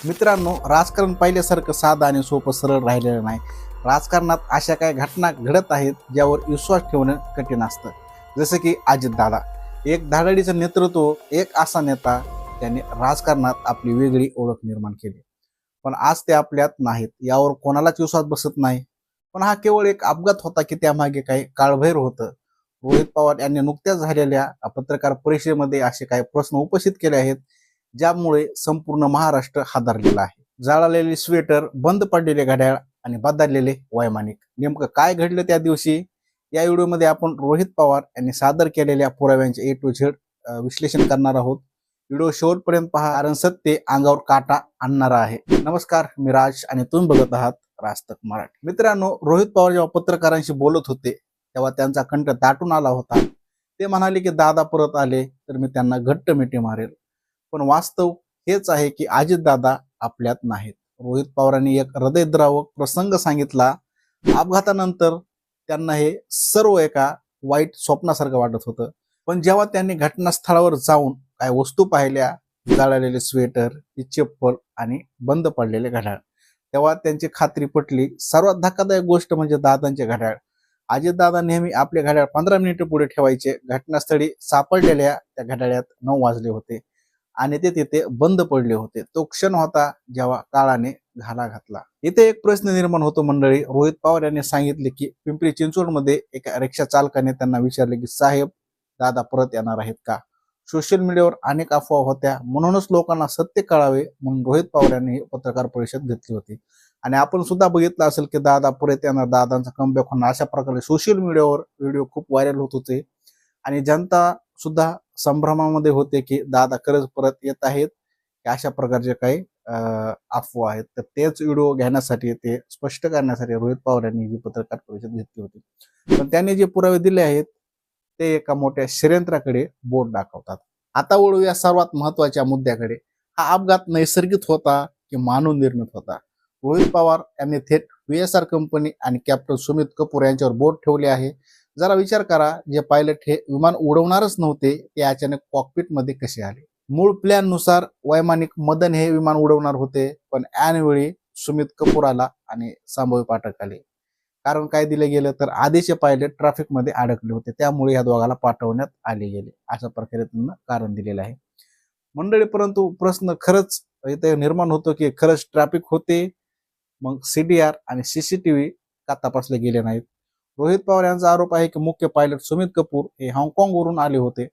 मित्रांनो, राजकारण पहिल्यासारखं साधं आणि सोपं सरळ राहिलेलं नाही. राजकारणात अशा काही घटना घडत आहेत ज्यावर विश्वास ठेवणं कठीण असतं. जसं की अजितदादा, एक धाडीचं नेतृत्व, एक असा नेता त्याने राजकारणात आपली वेगळी ओळख निर्माण केली. पण आज ते आपल्यात नाहीत, यावर कोणालाच विश्वास बसत नाही. पण हा केवळ एक अपघात होता की त्यामागे काही काळभैर होतं? रोहित पवार यांनी नुकत्याच झालेल्या पत्रकार परिषदेमध्ये असे काही प्रश्न उपस्थित केले आहेत ज्यामुळे संपूर्ण महाराष्ट्र हादरलेला आहे. जाळलेली स्वेटर, बंद पडलेले घड्याळ आणि बदललेले वैमानिक. नेमकं काय घडलं त्या दिवशी? या व्हिडिओमध्ये आपण रोहित पवार यांनी सादर केलेल्या पुराव्यांचे ए टू झेड विश्लेषण करणार आहोत. व्हिडिओ शेवटपर्यंत पहा, कारण सत्य अंगावर काटा आणणारा आहे. नमस्कार, मी राज आणि तुम्ही बघत आहात राजतक मराठी. मित्रांनो, रोहित पवार जेव्हा पत्रकारांशी बोलत होते तेव्हा त्यांचा कंठ दाटून आला होता. ते म्हणाले की दादा परत आले तर मी त्यांना घट्ट मिठी मारेल. पण वास्तव हेच आहे की अजितदादा आपल्यात नाहीत. रोहित पवारांनी एक हृदयद्रावक प्रसंग सांगितला. अपघातानंतर त्यांना हे सर्व एका वाईट स्वप्नासारखं वाटत होतं. पण जेव्हा त्यांनी घटनास्थळावर जाऊन काय वस्तू पाहिल्या, जाळलेले स्वेटर, ती चप्पल आणि बंद पडलेले घड्याळ, तेव्हा त्यांची खात्री पटली. सर्वात धक्कादायक गोष्ट म्हणजे दादांचे घड्याळ. अजितदादा नेहमी आपले घड्याळ 15 मिनिटे पुढे ठेवायचे. घटनास्थळी सापडलेल्या त्या घड्याळात 9 वाजले होते आणि ते तिथे बंद पडले होते. तो क्षण होता जेव्हा काळाने घाला घातला. इथे एक प्रश्न निर्माण होतो मंडळी. रोहित पवार यांनी सांगितले की पिंपरी चिंचवडमध्ये एका रिक्षा चालकाने त्यांना विचारले की साहेब, दादा परत येणार आहेत का? सोशल मीडियावर अनेक अफवा होत्या, म्हणूनच लोकांना सत्य कळावे म्हणून रोहित पवार यांनी पत्रकार परिषद घेतली होती. आणि आपण सुद्धा बघितलं असेल की दादा परत येणार, दादांचा कमबॅक होणार, अशा प्रकारे सोशल मीडियावर व्हिडिओ खूप व्हायरल होत होते आणि जनता सुद्धा संभ्रमामध्ये होते की दादा खरंच परत येत आहेत, अशा प्रकारचे काही अफवा आहेत. तर तेच व्हिडिओ घेण्यासाठी, ते स्पष्ट करण्यासाठी रोहित पवार यांनी जी पत्रकार परिषद घेतली होती. पण त्यांनी जे पुरावे दिले आहेत ते एका मोठ्या षडयंत्राकडे बोट दाखवतात. आता वळूया सर्वात महत्वाच्या मुद्द्याकडे. हा अपघात नैसर्गिक होता की मानव निर्मित होता? रोहित पवार यांनी थेट VSR कंपनी आणि कॅप्टन सुमित कपूर यांच्यावर बोट ठेवले आहे. जरा विचार करा, जे पायलट हे विमान उडवणारच नव्हते ते अचानक कॉकपिट मध्ये कसे आले? मूळ प्लॅन नुसार वैमानिक मदन हे विमान उडवणार होते, पण ऐनवेळी सुमित कपूर आला आणि संभाव्य पाठक आले. कारण काय दिलं गेलं तर आधीचे पायलट ट्रॅफिक मध्ये अडकले होते, त्यामुळे या दोघाला पाठवण्यात आले गेले. अशा प्रकारे त्यांना कारण दिलेलं आहे मंडळी. परंतु प्रश्न खरंच इथे निर्माण होतो की खरंच ट्रॅफिक होते, मग CDR आणि CCTV का तपासले गेले नाहीत? रोहित पवार यांचा आरोप आहे की मुख्य पायलट सुमित कपूर हे हाँगकाँगवरून आले होते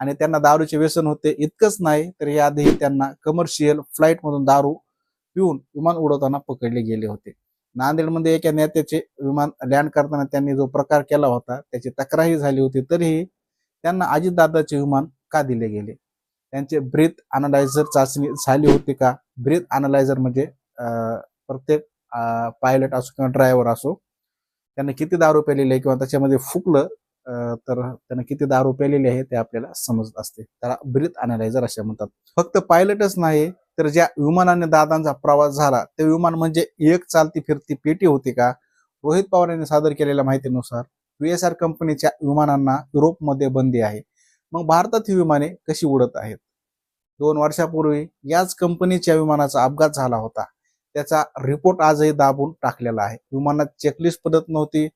आणि त्यांना दारूचे व्यसन होते. इतकंच नाही तर याआधी त्यांना कमर्शियल फ्लाईटमधून दारू पिऊन विमान उडवताना पकडले गेले होते. नांदेडमध्ये एका नेत्याचे विमान लँड करताना त्यांनी जो प्रकार केला होता त्याची तक्रारही झाली होती. तरीही त्यांना अजितदादाचे विमान का दिले गेले? त्यांचे ब्रीथ अनालायझर चाचणी झाली होती का? ब्रीथ अनालायझर म्हणजे प्रत्येक पायलट असो किंवा ड्रायव्हर असो, त्याने किती दारू प्यालेली आहे किंवा त्याच्यामध्ये फुकलं तर त्याने किती दारू प्यालेली आहे ते आपल्याला समजत असते. त्याला ब्रीथ अनालायझर असे म्हणतात. फक्त पायलटच नाही तर ज्या विमानाने दादांचा प्रवास झाला ते विमान म्हणजे एक चालती फिरती पेटी होती का? रोहित पवार यांनी सादर केलेल्या माहितीनुसार VSR कंपनीच्या विमानांना युरोपमध्ये बंदी आहे. मग भारतात ही विमाने कशी उडत आहेत? 2 वर्षापूर्वी याच कंपनीच्या विमानाचा अपघात झाला होता. त्याचा रिपोर्ट आजही दाबून टाकलेला आहे. विमानात चेकलिस्ट पद्धत नव्हती,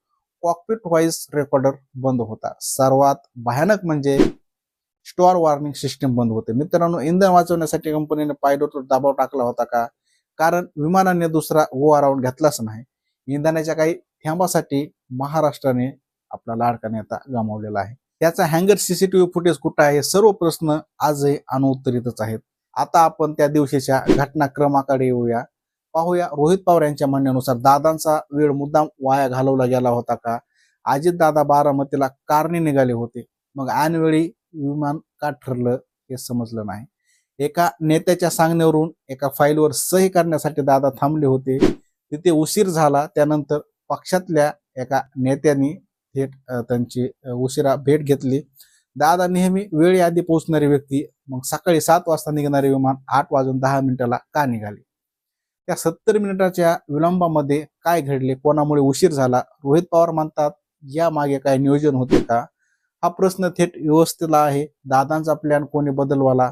कॉकपिट व्हॉइस रेकॉर्डर बंद होता. सर्वात भयानक म्हणजे स्टॉर वॉर्निंग सिस्टीम बंद होते. मित्रांनो, इंधन वाचवण्यासाठी कंपनीने पायलटवर दबाव टाकला होता का? कारण विमानाने दुसरा गो अराउंड घेतलाच नाही. इंधनाच्या काही थेंबासाठी महाराष्ट्राने आपला लाडका नेता गमावलेला आहे. त्याचा हँगर CCTV फुटेज कुठं आहे? सर्व प्रश्न आजही अनुत्तरितच आहेत. आता आपण त्या दिवशीच्या घटनाक्रमाकडे येऊया. पाहूया रोहित पवार यांच्या म्हणण्यानुसार दादांचा वेळ मुद्दाम वाया घालवला गेला होता का? अजितदादा बारामतीला कारने निघाले होते, मग ऐनवेळी विमान का ठरलं हे समजलं नाही. एका नेत्याच्या सांगण्यावरून एका फाईलवर सही करण्यासाठी दादा थांबले होते, तिथे उशीर झाला. त्यानंतर पक्षातल्या एका नेत्यांनी थेट त्यांची उशिरा भेट घेतली. दादा नेहमी वेळेआधी पोहोचणारी व्यक्ती, मग सकाळी 7 वाजता निघणारे विमान 8:10 का निघाले? त्या 70 मिनिटाच्या विलंबामध्ये काय घडले? कोणामुळे उशीर झाला? रोहित पवार म्हणतात या मागे काय नियोजन होते का? हा प्रश्न थेट व्यवस्थेला आहे. दादांचा प्लॅन कोणी बदलवाला?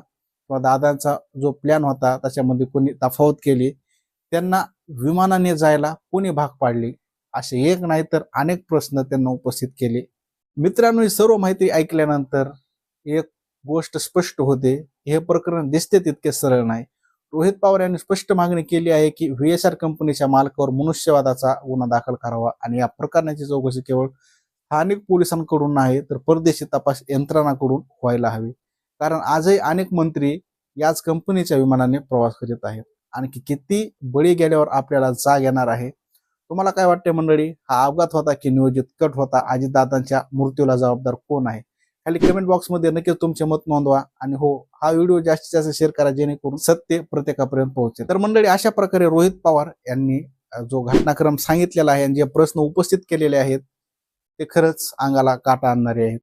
किंवा दादांचा जो प्लॅन होता त्याच्यामध्ये कोणी तफावत केली, त्यांना विमानाने जायला कोणी भाग पाडले, असे एक नाही तर अनेक प्रश्न त्यांना उपस्थित केले. मित्रांनो, ही सर्व माहिती ऐकल्यानंतर एक गोष्ट स्पष्ट होते, हे प्रकरण दिसते तितके सरळ नाही. रोहित पवार यांनी स्पष्ट मागणी केली आहे की व्हीएसआर कंपनीच्या मालकावर मनुष्यवधाचा गुन्हा दाखल करावा आणि या प्रकरणाची चौकशी केवळ स्थानिक पोलिसांकडून नाही तर परदेशी तपास यंत्रणांकडून व्हायला हवी. कारण आजही अनेक मंत्री याच कंपनीच्या विमानाने प्रवास करीत आहेत. आणखी किती बळी गेल्यावर आपल्याला जाग येणार आहे? तुम्हाला काय वाटते मंडळी? हा अपघात होता की नियोजित कट होता? अजितदादांच्या मृत्यूला जबाबदार कोण आहे? खाली कमेंट बॉक्समध्ये नक्कीच तुमचे मत नोंदवा आणि हो, हा व्हिडिओ जास्तीत जास्त शेअर करा जेणेकरून सत्य प्रत्येकापर्यंत पोहोचेल. तर मंडळी, अशा प्रकारे रोहित पवार यांनी जो घटनाक्रम सांगितलेला आहे आणि जे प्रश्न उपस्थित केलेले आहेत ते खरंच अंगाला काटा आणणारे आहेत.